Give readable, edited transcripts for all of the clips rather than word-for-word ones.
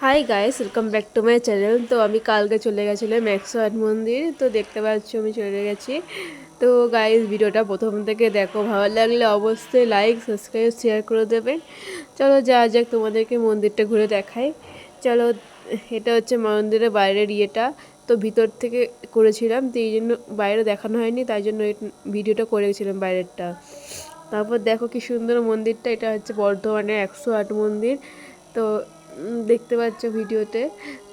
Hi guys, welcome back to my channel. তো আমি কালকে চলে গেছিলাম 108 মন্দির। তো দেখতে পাচ্ছ আমি চলে গেছি। তো গাইস, ভিডিওটা প্রথম থেকে দেখো, ভালো লাগলে অবশ্যই লাইক সাবস্ক্রাইব শেয়ার করে দেবেন। চলো যাক তোমাদেরকে মন্দিরটা ঘুরে দেখাই। চলো, এটা হচ্ছে মন্দিরের বাইরের ইয়েটা। তো ভিতর থেকে করেছিলাম, তো এই জন্য বাইরে দেখানো হয়নি, তাই জন্য ভিডিওটা করেছিলাম বাইরেরটা। তারপর দেখো কি সুন্দর মন্দিরটা। এটা হচ্ছে বর্ধমানের 108 মন্দির। তো দেখতে পাচ্ছ ভিডিওতে।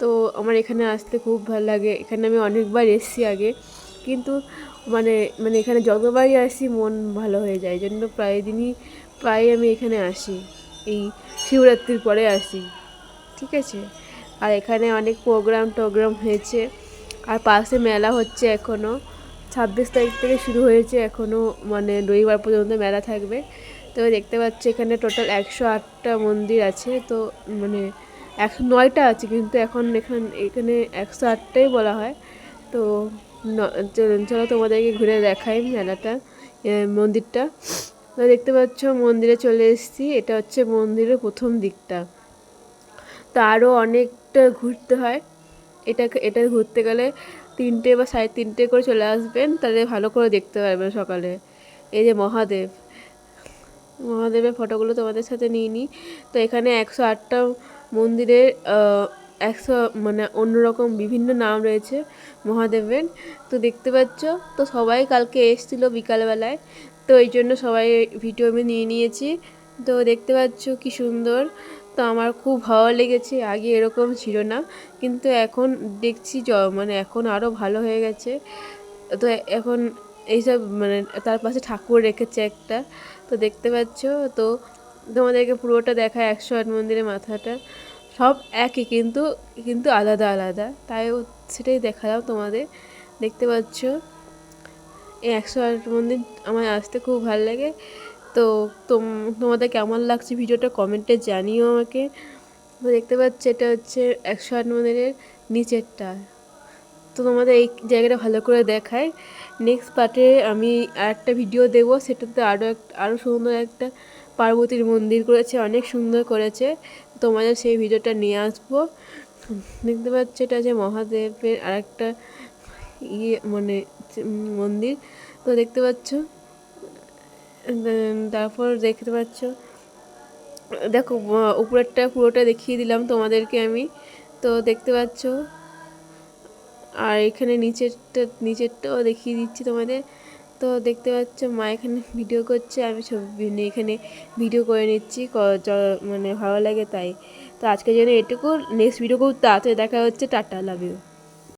তো আমার এখানে আসতে খুব ভালো লাগে। এখানে আমি অনেকবার এসেছি আগে, কিন্তু মানে মানে এখানে যতবারই আসি মন ভালো হয়ে যায়, এই জন্য প্রায় আমি এখানে আসি। এই শিবরাত্রির পরে আসি, ঠিক আছে। আর এখানে অনেক প্রোগ্রাম হয়েছে। আর পাশে মেলা হচ্ছে এখনও, 26 তারিখ থেকে শুরু হয়েছে, এখনও মানে রবিবার পর্যন্ত মেলা থাকবে। তো দেখতে পাচ্ছি এখানে টোটাল 108টা মন্দির আছে। তো মানে 109টা আছে, কিন্তু এখানে 108টাই বলা হয়। তো চলো তোমাদেরকে ঘুরে দেখাই মেলাটা, মন্দিরটা। তো দেখতে পাচ্ছ মন্দিরে চলে এসেছি। এটা হচ্ছে মন্দিরের প্রথম দিকটা। তো আরও অনেকটা ঘুরতে হয়। এটা ঘুরতে গেলে 3টে বা 3:30 করে চলে আসবেন, তাহলে ভালো করে দেখতে পারবেন সকালে। এই যে মহাদেবের ফটোগুলো তোমাদের সাথে নিয়ে নিই। তো এখানে 108টা মন্দিরের 100 মানে অন্যরকম বিভিন্ন নাম রয়েছে মহাদেবের। তো দেখতে পাচ্ছ, তো সবাই কালকে এসেছিল বিকালবেলায়, তো এই জন্য সবাই ভিডিও আমি নিয়ে নিয়েছি। তো দেখতে পাচ্ছ কি সুন্দর। তো আমার খুব ভালো লেগেছে। আগে এরকম ছিল না, কিন্তু এখন দেখছি মানে এখন আরও ভালো হয়ে গেছে। তো এখন এইসব মানে তার পাশে ঠাকুর রেখেছে একটা। তো দেখতে পাচ্ছ। তো তোমাদেরকে পুরোটা দেখায় 108 মন্দিরের মাথাটা সব একই, কিন্তু কিন্তু আলাদা আলাদা, তাই সেটাই দেখালাম তোমাদের। দেখতে পাচ্ছ এই 108 মন্দির আমার আসতে খুব ভালো লাগে। তো তোমাদের কেমন লাগছে ভিডিওটা কমেন্টে জানিও আমাকে। তো দেখতে পাচ্ছ এটা হচ্ছে 108 মন্দিরের নিচেরটা। তো তোমাদের এই জায়গাটা ভালো করে দেখায়। নেক্সট পার্টে আমি আরেকটা ভিডিও দেবো, সেটাতে আরও সুন্দর একটা পার্বতীর মন্দির করেছে, অনেক সুন্দর করেছে। তোমাদের সেই ভিডিওটা নিয়ে আসবো। দেখতে পাচ্ছ এটা যে মহাদেবের আরেকটা মানে মন্দির। তো দেখতে পাচ্ছ, তারপর দেখতে পাচ্ছ, দেখো উপরেরটা পুরোটা দেখিয়ে দিলাম তোমাদেরকে আমি। তো দেখতে পাচ্ছ, আর এখানে নিচেরটাও দেখিয়ে দিচ্ছি তোমাদের। তো দেখতে পাচ্ছ মা এখানে ভিডিও করছে, আমি এখানে ভিডিও করে নিচ্ছি, মানে ভালো লাগে তাই। তো আজকের জন্য এটুকু। নেক্সট ভিডিও খুব তাড়াতাড়ি দেখা হচ্ছে। Tata, love you.